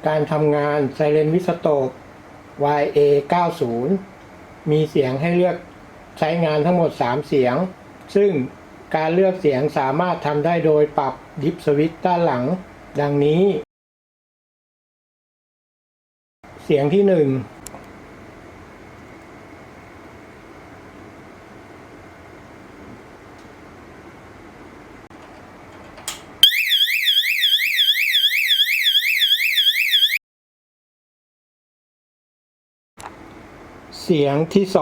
การทำงานไซเรนวิสโตป YA90 มีเสียงให้เลือกใช้งานทั้งหมด3เสียงซึ่งการเลือกเสียงสามารถทำได้โดยปรับดิฟสวิตช์ด้านหลังดังนี้เสียงที่1เสียงที่2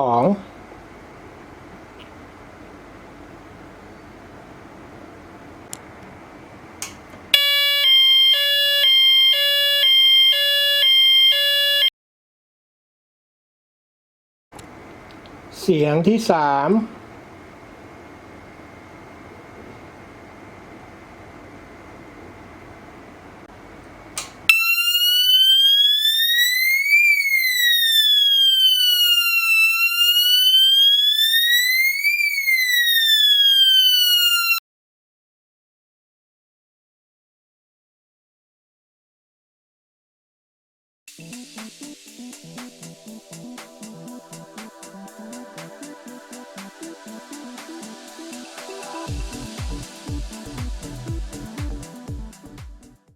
เสียงที่3